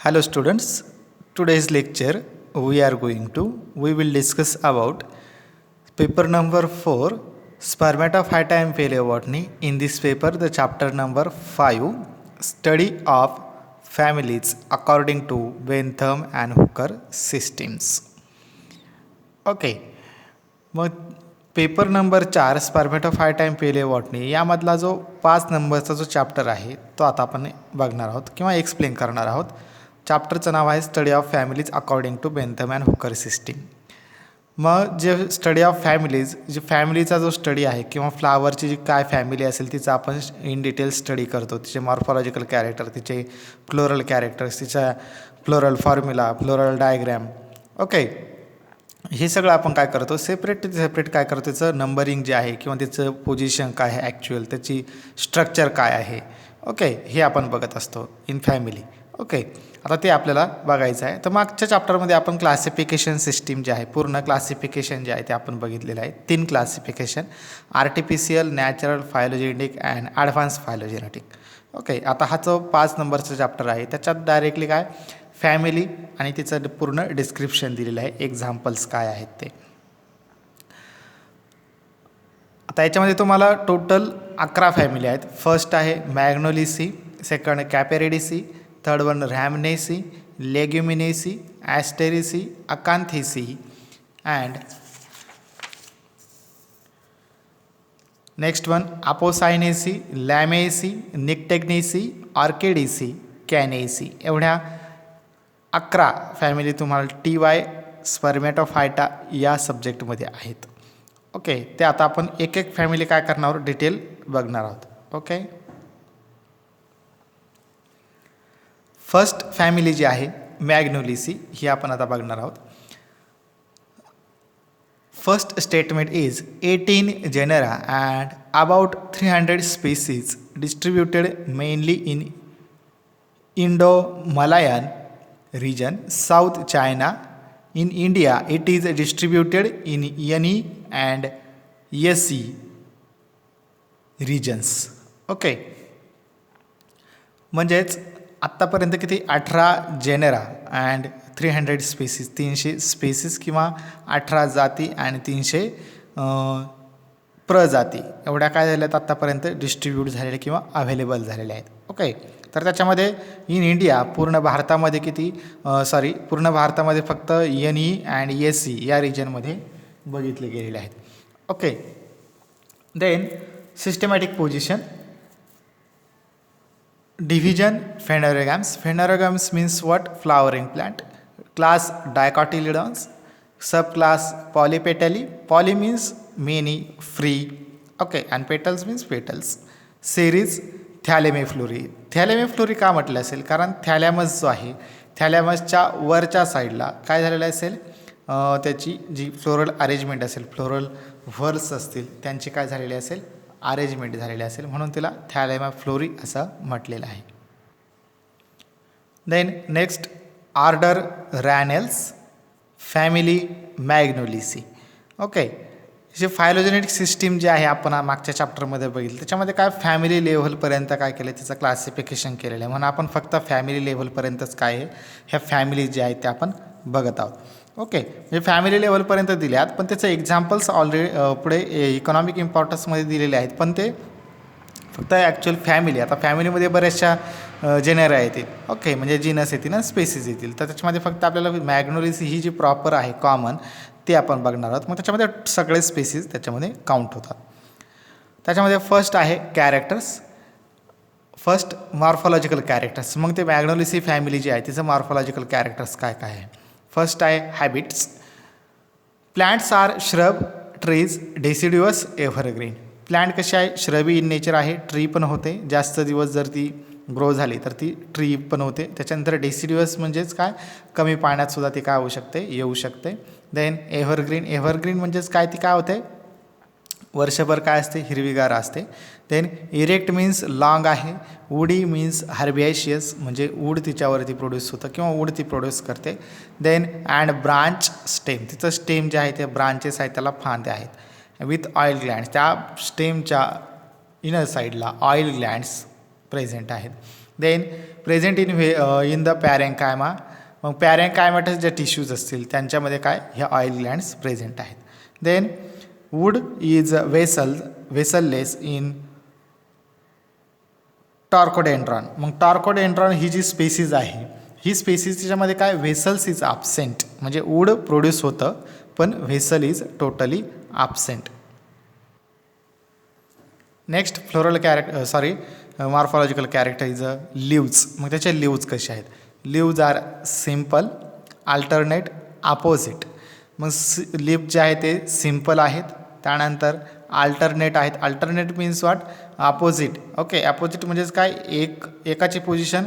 Hello students, today's lecture we will discuss about paper number 4 spermatophyta and paleobotany. In this paper the chapter number 5 study of families according to Bentham and Hooker systems. Okay मग paper number 4 स्पर्मॅटोफायटा and पेलेबॉटनी यामधला जो 5 नंबरचा जो chapter आहे तो आता आपण बघणार आहोत किंवा एक्सप्लेन करणार आहोत. चॅप्टरचं नाव आहे study of families according to Bentham and Hooker system. मग जे स्टडी ऑफ फॅमिलीज जे फॅमिलीचा जो स्टडी आहे किंवा फ्लावरची जी काय फॅमिली असेल तिचा आपण इन डिटेल स्टडी करतो. तिचे मॉर्फॉलॉजिकल कॅरेक्टर, तिचे फ्लोरल कॅरेक्टर्स, तिचा floral formula, floral diagram. Okay, हे सगळं आपण काय करतो सेपरेट काय करतो त्याचं नंबरिंग जे आहे किंवा त्याचं पोझिशन काय आहे ॲक्च्युअल, त्याची स्ट्रक्चर काय आहे. ओके, हे आपण बघत असतो इन फॅमिली. ओके, आता ते आपल्याला बघायचं आहे. तर मागच्या चॅप्टरमध्ये आपण क्लासिफिकेशन सिस्टीम जे आहे पूर्ण क्लासिफिकेशन जे आहे ते आपण बघितलेलं आहे. 3 classification: artificial, natural, phylogenetic and advance phylogenetic. Okay, आता हा जो 5 नंबरचा चॅप्टर आहे त्याच्यात डायरेक्टली काय फॅमिली आणि तिचं पूर्ण डिस्क्रिप्शन दिलेलं आहे, एक्झाम्पल्स काय आहेत ते. आता याच्यामध्ये तुम्हाला टोटल 11 फॅमिली आहेत. फर्स्ट आहे Magnoliaceae, second Capparidaceae, third one Rhamnaceae, Leguminosae, Asteraceae, Acanthaceae and next one Apocynaceae, Lamiaceae, Nyctaginaceae, Orchidaceae, Cannaceae. एवढ्या 11 फॅमिली तुम्हाला TY स्पर्मॅटोफायटा या सब्जेक्टमध्ये आहेत. ओके, ते आता आपण एक एक फॅमिली काय करणार आहोत डिटेल बघणार आहोत. ओके, फर्स्ट फॅमिली जी आहे मॅग्नोलिसी ही आपण आता बघणार आहोत. First statement is 18 genera and about 300 species distributed mainly in Indo-Malayan region, South China. In India it is distributed in Yani and Yesi regions. Okay, म्हणजेच आत्तापर्यंत किती 18 जेनेरा अँड 300 स्पेसीस, 300 स्पेसीस किंवा 18 जाती आणि 300 प्रजाती एवढ्या काय झाल्या आहेत आत्तापर्यंत डिस्ट्रीब्यूट झालेल्या किंवा अवेलेबल झालेल्या आहेत. ओके, तर त्याच्यामध्ये इन इंडिया पूर्ण भारतामध्ये पूर्ण भारतामध्ये फक्त यनी अँड येसी या रिजनमध्ये बघितले गेलेले आहेत. Okay, then systematic position, division Phanerogams. Phanerogams means what? Flowering plant. Class Dicotyledons. Sub class Polypetalae. Poly means many, free. Okay, and petals means petals. Series Thalamiflorae. Thalamiflorae का म्हटलं असेल? कारण थॅलॅमस जो आहे थॅलॅमसच्या वरच्या साईडला काय झालेलं असेल, त्याची जी फ्लोरल अरेंजमेंट असेल, फ्लोरल व्हर्स असतील त्यांची काय झालेली असेल, अरेंजमेंट झालेली असेल, म्हणून तिला थॅलेमेफ्लोरी असं म्हटलेलं आहे. Then next order Ranales, family Magnoliaceae. Okay, जे फायलोजेनेटिक सिस्टीम जे आहे आपण मागच्या चॅप्टरमध्ये बघितलं त्याच्यामध्ये काय फॅमिली लेव्हलपर्यंत काय केलं त्याचं क्लासिफिकेशन केलेलं आहे. म्हणून आपण फक्त फॅमिली लेव्हलपर्यंतच काय आहे ह्या फॅमिली जे आहेत त्या आपण बघत आहोत. ओके, म्हणजे फॅमिली लेव्हलपर्यंत दिल्यात पण त्याचं एक्झाम्पल्स ऑलरेडी पुढे इकॉनॉमिक इम्पॉर्टन्समध्ये दिलेले आहेत, पण ते फक्त ॲक्च्युअल फॅमिली. आता फॅमिलीमध्ये बऱ्याचशा जेनेरा येतील. ओके, म्हणजे जीनस येतील ना, स्पेसीज येतील. तर त्याच्यामध्ये फक्त आपल्याला मॅग्नोलिसी ही जी प्रॉपर आहे कॉमन ते आपण बघणार आहोत. मग त्याच्यामध्ये सगळे स्पेसीज त्याच्यामध्ये काउंट होतात. त्याच्यामध्ये फर्स्ट आहे कॅरेक्टर्स, फर्स्ट मॉर्फॉलॉजिकल कॅरेक्टर्स. मग ते मॅग्नोलिसी फॅमिली जी आहे तिचं मॉर्फॉलॉजिकल कॅरेक्टर्स काय काय आहे. फर्स्ट आहे habits. Plants are shrub, trees, deciduous, evergreen. Plant कशी आहे, श्रबी इन नेचर आहे, ट्री पण होते, जास्त दिवस जर ती ग्रो झाली तर ती ट्री पण होते. त्याच्यानंतर डेसिड्युअस म्हणजेच काय, कमी पाण्यात सुद्धा ती काय होऊ शकते, येऊ शकते. Then evergreen. एव्हरग्रीन म्हणजेच काय, ती काय होते वर्षभर काय असते, हिरवीगार असते. देन इरेक्ट मीन्स लॉंग आहे. वुडी मीन्स हर्बियाशियस, म्हणजे वूड तिच्यावरती प्रोड्यूस होतं किंवा वूड ती प्रोड्यूस करते. देन अँड ब्रांच स्टेम, तिचं स्टेम जे आहे ते ब्रांचेस आहेत त्याला फांद्या आहेत. विथ ऑइल ग्लँड्स, त्या स्टेमच्या इनर साईडला ऑइल ग्लँड्स प्रेझेंट आहेत. Then present in the parenchyma. मग पॅरेंकायमाटस जे टिश्यूज असतील त्यांच्यामध्ये काय ह्या ऑइल ग्लँड्स प्रेझेंट आहेत. Then wood is vesselless in Trochodendron. मग टॉर्कोडेंड्रॉन ही जी स्पेसीज आहे ही स्पेसीज त्याच्यामध्ये काय व्हेसल्स इज ॲब्सेंट, म्हणजे वूड प्रोड्यूस होतं पण vessel is totally absent. Next morphological character is leaves. मग त्याचे लिव्ज कसे आहेत. Leaves are simple, alternate, opposite. मग लिव्ज जे आहे ते सिम्पल आहेत, त्यानंतर अल्टरनेट आहेत. Alternate means what, opposite. Okay, opposite म्हणजेच काय, एकाची पोझिशन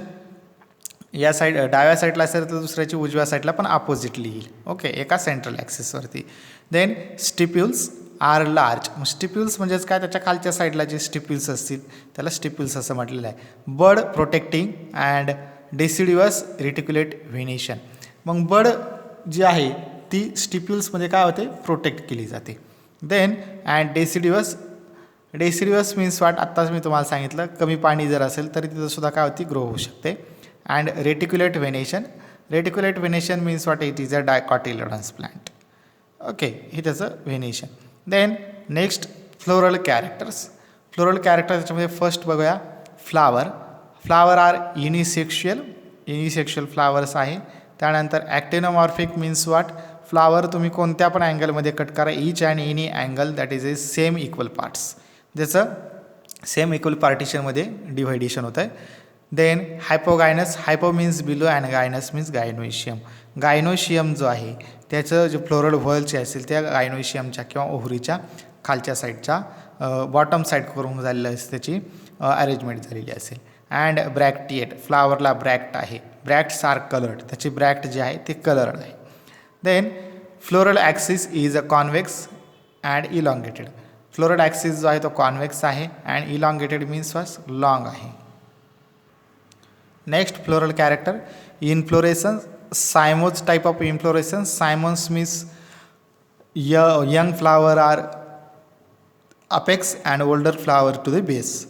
या साईड डाव्या साईडला असेल तर दुसऱ्याची उजव्या साईडला पण अपोजिटली येईल. ओके, एका सेंट्रल ॲक्सिसवरती. Then stipules are large. Stipules म्हणजेच काय, त्याच्या खालच्या साईडला जे स्टिप्युल्स असतील त्याला स्टिप्युल्स असं म्हटलेलं आहे. बड प्रोटेक्टिंग अँड डेसिड्युअस रेटिक्युलेट व्हेनेशन. मग बड जी आहे ती स्टिप्युल्समध्ये काय होते, प्रोटेक्ट केली जाते. देन अँड डेसिड्युअस मीन्स वाट, आत्ताच मी तुम्हाला सांगितलं, कमी पाणी जर असेल तरी तिथं सुद्धा काय होती, ग्रो होऊ शकते. And reticulate venation means what, it is a dicotyledons plant. Okay, हे त्याचं venation. Then next floral characters. त्याच्यामध्ये फर्स्ट बघूया फ्लावर आर युनिसेक्शुअल फ्लावर्स आहे. त्यानंतर ॲक्टिनोमॉर्फिक मीन्स वाट, फ्लावर तुम्ही कोणत्या पण अँगलमध्ये कट करा, each and any angle that is a same equal parts, ज्याचं सेम इक्वल पार्टिशनमध्ये डिव्हायडेशन होतं आहे. Then hypo means below and gynous means gynoecium. Gynoecium जो आहे त्याचं जे फ्लोरल व्हर्लचे असेल त्या गायनोशियमच्या किंवा ओव्हरीच्या खालच्या साईडच्या बॉटम साईड करून झालेलं असेल, त्याची अरेंजमेंट झालेली असेल. अँड ब्रॅक्टिएट, फ्लावरला ब्रॅक्ट आहे, ब्रॅक्ट्स आर कलर्ड, त्याची ब्रॅक्ट जे आहे ते कलर्ड आहे. Then floral axis is a convex and elongated. Floral axis जो आहे तो कॉन्व्हेक्स आहे and elongated means was long आहे. Next floral character inflorescence. Cymose type of inflorescence. Cymose means young flower are apex and older flower to the base.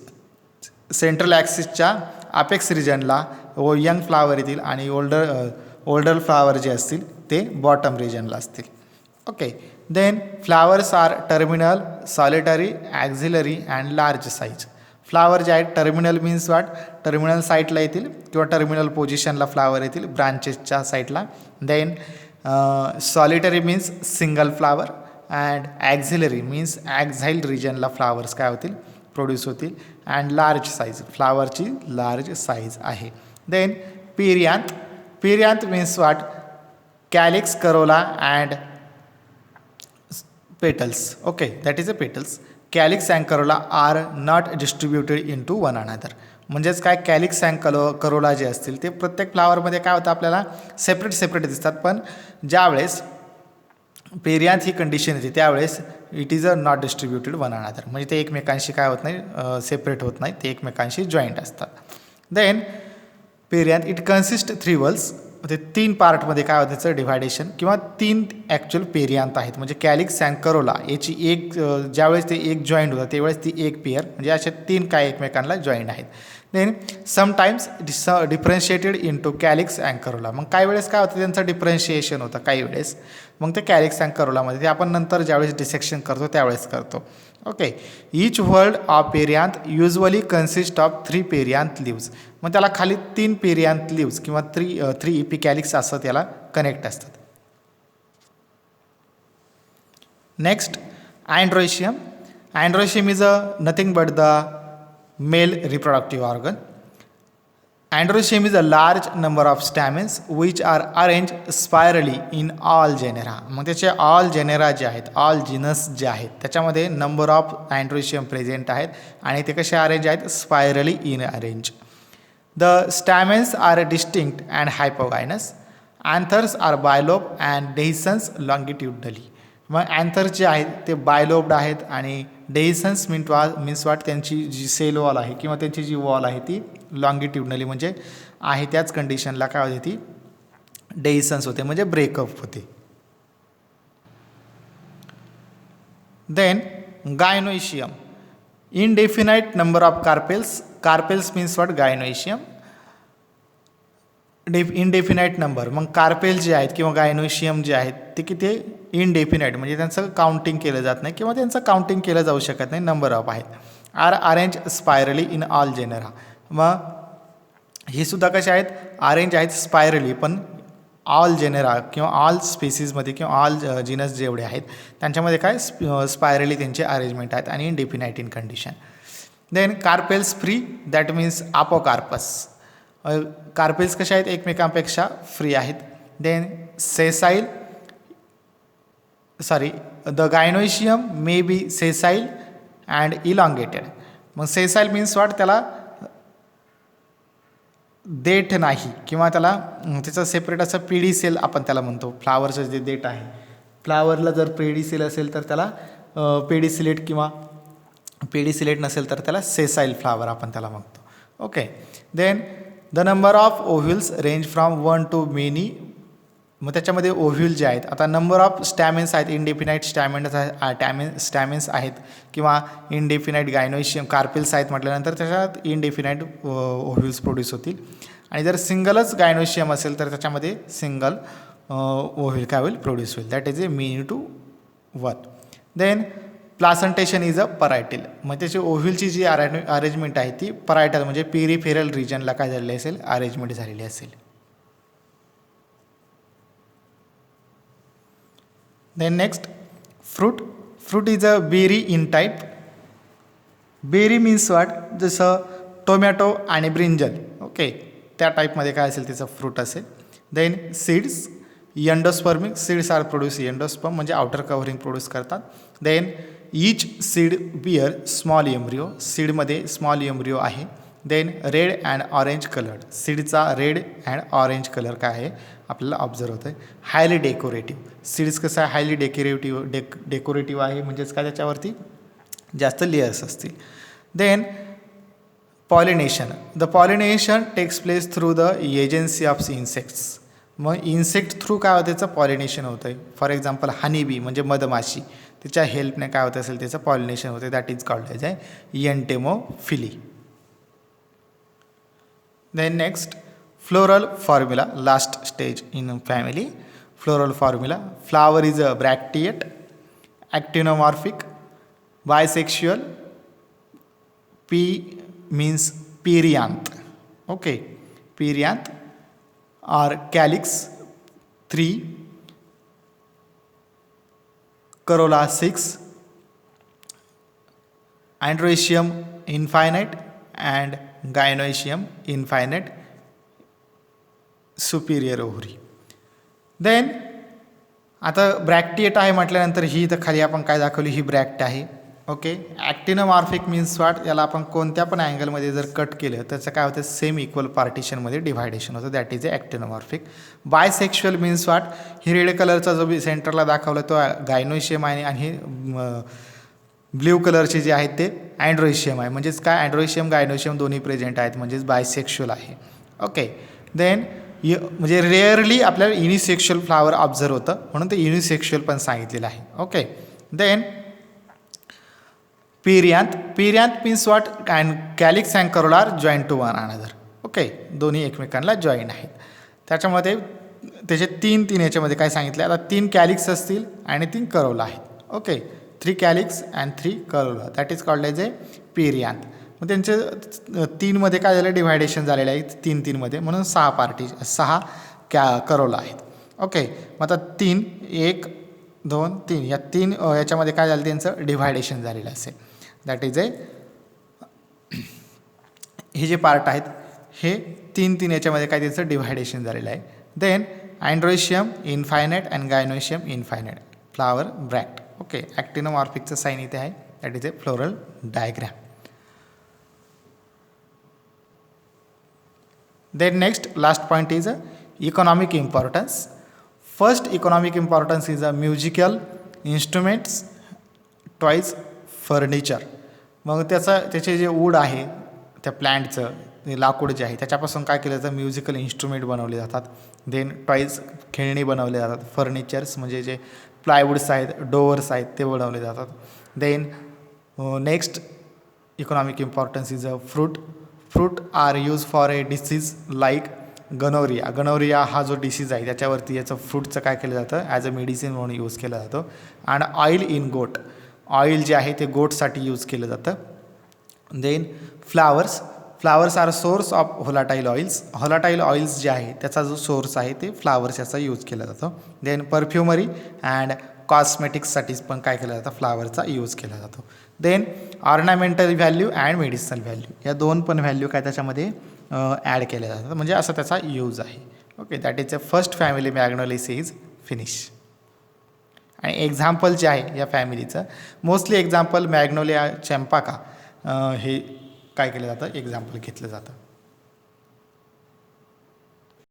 Central ॲक्सिसच्या apex रिजनला young flower येतील आणि older flower जे असतील ते bottom रिजनला असतील. Okay. Then flowers are terminal, solitary, axillary and large size. Flower जे आहेत टर्मिनल मीन्स वाट, टर्मिनल साईडला येतील किंवा टर्मिनल पोझिशनला फ्लावर येतील ब्रांचेसच्या साईडला. Then solitary means single flower and axillary means axile रिजनला फ्लावर्स काय होतील, प्रोड्यूस होतील. अँड लार्ज साईज, फ्लावरची लार्ज साईज आहे. Then perianth means what, calyx, corolla and petals. Okay, that is a petals. Calyx and corolla are not distributed into one another. म्हणजेच काय, calyx and Corolla जे असतील ते प्रत्येक फ्लावरमध्ये काय होतं आपल्याला सेपरेट दिसतात, पण ज्यावेळेस पेरियांत ही कंडिशन येते त्यावेळेस it is a not distributed one another, म्हणजे ते एकमेकांशी काय होत नाही, सेपरेट होत नाही, ते एकमेकांशी जॉईंट असतात. Then perianth it consist 3 whorls. ते 3 पार्टमध्ये काय होतं त्याचं डिव्हायडेशन, किंवा 3 ॲक्च्युअल पेरियांत आहेत. म्हणजे कॅलिक्स अँड करोला याची एक ज्यावेळेस ते एक जॉईंट होतं त्यावेळेस ती एक पेअर, म्हणजे अशा 3 काय एकमेकांना जॉईंट आहेत. Then sometimes differentiated into calyx and corolla. मग काही वेळेस काय होतं त्यांचं डिफरन्शिएशन होतं काही वेळेस, मग ते कॅलिक्स अँड करोलामध्ये ते आपण नंतर ज्यावेळेस डिसेक्शन करतो त्यावेळेस करतो. Okay. Each whorl of perianth usually consist of 3 perianth leaves. मग त्याला खाली 3 पेरियांत लिव्ज किंवा 3 इपिकॅलिक्स असं त्याला कनेक्ट असतात. Next androecium. Androecium is a nothing but the male reproductive organ. Androecium is a large number of stamens which are arranged spirally in all genera. मग त्याचे all genera जे आहेत, ऑल जिनस जे आहेत त्याच्यामध्ये नंबर ऑफ अँड्रोशियम प्रेझेंट आहेत आणि ते कसे अरेंज आहेत, spirally in arrange. The stamens are distinct and hypogynous. Anthers are bilobe and dehiscence longitudinally. मग अँथर्स जे आहेत ते बायलोब्ड आहेत आणि डेहिसन्स मीन्स वाट, त्यांची जी सेल वॉल आहे किंवा त्यांची जी वॉल आहे ती लॉंगिट्युडनली म्हणजे आहे त्याच कंडिशनला काय होते, ती डेहिसन्स होते म्हणजे ब्रेकअप होते. Then gynoecium. Indefinite number of carpels. Carpels means what, gynoecium. Indefinite number. मग कार्पेल जे आहेत किंवा गायनोशियम जे आहेत ते किती इनडेफिनाईट म्हणजे त्यांचं काउंटिंग केलं जात नाही किंवा त्यांचं काउंटिंग केलं जाऊ शकत नाही, नंबर ऑफ आहेत. Are arrange spirally in all genera. मग हे सुद्धा कसे आहेत, अरेंज आहेत स्पायरली, पण ऑल जेनेरा किंवा ऑल स्पेसीजमध्ये किंवा ऑल जिनस जेवढे आहेत त्यांच्यामध्ये काय स्पायरली त्यांचे अरेंजमेंट आहेत आणि indefinite in condition. Then carpels free, that means apocarpous. Carpels कशा आहेत, एकमेकांपेक्षा फ्री आहेत. Then sessile, sorry, the gynoecium may be sessile and elongated. मग सेसाईल मीन्स वाट, त्याला देठ नाही किंवा त्याला त्याचं सेपरेट असं पेडीसेल आपण त्याला म्हणतो. फ्लावरचं जे देठ आहे, फ्लावरला जर पेडीसेल असेल तर त्याला पेडीसिलेट किंवा पेडीसिलेट नसेल तर त्याला सेसाईल फ्लावर आपण त्याला म्हणतो. Okay. Then the number of ovules range from 1 to many. मग त्याच्यामध्ये ओव्ह्युल जे आहेत, आता नंबर ऑफ स्टॅमिन्स आहेत, इनडेफिनाईट स्टॅमिन्स आहेत किंवा इनडेफिनाईट गायनोशियम कार्पेल्स आहेत म्हटल्यानंतर त्याच्यात इनडेफिनाईट ओव्ह्युल्स प्रोड्यूस होतील. आणि जर सिंगलच गायनोशियम असेल तर त्याच्यामध्ये सिंगल ओव्ह्युल काय होईल, प्रोड्यूस होईल. That is a many to 1. Then placentation is a parietal. मग त्याची ओव्ह्युलची जी अरेंजमेंट आहे ती परायटल म्हणजे पेरिफेरल रिजनला काय झालेली असेल, अरेंजमेंट झालेली असेल. Then next, fruit. Fruit is a berry in type. Berry means what? जसं टोमॅटो आणि ब्रिंजल, ओके, त्या टाईपमध्ये काय असेल त्याचं फ्रूट असेल. Then seeds, endospermic. Seeds are produce endosperm म्हणजे आउटर कव्हरिंग प्रोड्यूस करतात. Then each seed bear small embryo. सीडमध्ये स्मॉल एम्ब्रिओ आहे. Then red and orange coloured. सीडचा रेड अँड ऑरेंज कलर काय आहे आपल्याला ऑब्झर्व होतं आहे. Highly decorative. सीड्स कसं आहे, हायली डेकोरेटिव्ह आहे, म्हणजेच काय त्याच्यावरती जास्त लेयर्स असतील. Then pollination. The pollination takes place through the agency of insects. मग इन्सेक्ट थ्रू काय होतं त्याचं पॉलिनेशन होतं आहे. फॉर एक्झाम्पल हनीबी म्हणजे मधमाशी, त्याच्या हेल्पने काय होत असेल त्याचं पॉलिनेशन होतं. दॅट इज कॉल्ड एज आहे entomophily. Then next, floral formula, last stage in family. Floral formula. Flower is a bracteate, actinomorphic, bisexual. P means perianth, okay, perianth. और calyx 3, corolla 6, androecium infinite and gynoecium infinite, superior ovary. Then आता bracteate आहे म्हटल्यानंतर ही इथं खाली आपण काय दाखवली, ही ब्रॅक्ट आहे, ओके. ॲक्टिनोमॉर्फिक मीन्स वाट, याला आपण कोणत्या पण अँगलमध्ये जर कट केलं त्याचं काय होतं, सेम इक्वल पार्टिशनमध्ये डिव्हायडेशन होतं. That is a actinomorphic. Bisexual means what, ही रेड कलरचा जो सेंटरला दाखवला तो गायनोशियम आहे आणि हे ब्ल्यू कलरचे जे आहेत ते अँड्रोशियम आहे. म्हणजेच काय, अँड्रोशियम गायनोशियम दोन्ही प्रेझेंट आहेत, म्हणजेच बायसेक्शुअल आहे, ओके. देन म्हणजे रेअरली आपल्याला युनिसेक्शुअल फ्लावर ऑब्झर्व होतं म्हणून ते युनिसेक्शुअल पण सांगितलेलं आहे, okay. Then perianth. Perianth means what, and calyx and corolla are join to one another, okay, दोन्ही एकमेकांना जॉईन आहेत. त्याच्यामध्ये त्याचे तीन याच्यामध्ये काय सांगितलं, आता 3 कॅलिक्स असतील आणि 3 करोला आहेत, okay. 3 calyx and 3 corolla, that is called as a perianth. मग त्यांचे 3मध्ये काय झालं, डिव्हायडेशन झालेलं आहे 3 म्हणून 6 करोला आहेत, ओके. मग आता 3, 1, 2, 3 या 3 याच्यामध्ये काय झालं, त्यांचं डिव्हायडेशन झालेलं असेल. दॅट इज ए, हे जे पार्ट आहेत हे 3 याच्यामध्ये काय त्यांचं डिव्हायडेशन झालेलं आहे. Then androecium infinite and gynoecium infinite, flower bract, okay. ॲक्टिनोमॉर्फिकचं साईन इथे आहे, that is a floral diagram. Then next, last point is economic importance. First economic importance is musical instruments, toys, furniture. मग त्याचे जे wood आहे त्या प्लॅन्टचं लाकूड जे आहे त्याच्यापासून काय केलं जातं, म्युझिकल इन्स्ट्रुमेंट बनवले जातात. देन टॉईज, खेळणी बनवले जातात. फर्निचर्स म्हणजे जे प्लायवूड्स आहेत, डोअर्स आहेत ते बनवले जातात. Then next economic importance is a fruit. Fruit are used for a disease like gonorrhoea हा जो डिसीज आहे त्याच्यावरती याचं फ्रूटचं काय केलं जातं ॲज अ मेडिसिन म्हणून यूज केलं जातं. आणि ऑइल इन गोट, ऑइल जे आहे ते गोटसाठी यूज केलं जातं. Then flowers are source of volatile oils जे आहे त्याचा जो सोर्स आहे ते फ्लावर्स याचा यूज केला जातो. देन परफ्युमरी अँड कॉस्मेटिक्ससाठीच पण काय केलं जातं फ्लावरचा यूज केला जातो. Then ornamental value and medicinal value या दोन पण व्हॅल्यू काय त्याच्यामध्ये ॲड केल्या जातात, म्हणजे असा त्याचा यूज आहे. Okay, that is a first family Magnoliaceae is finish. आणि एक्झाम्पल जे आहे या फॅमिलीचं मोस्टली एक्झाम्पल मॅग्नोलिया चॅम्पाका हे काय केलं जातं एक्झाम्पल घेतलं जातं.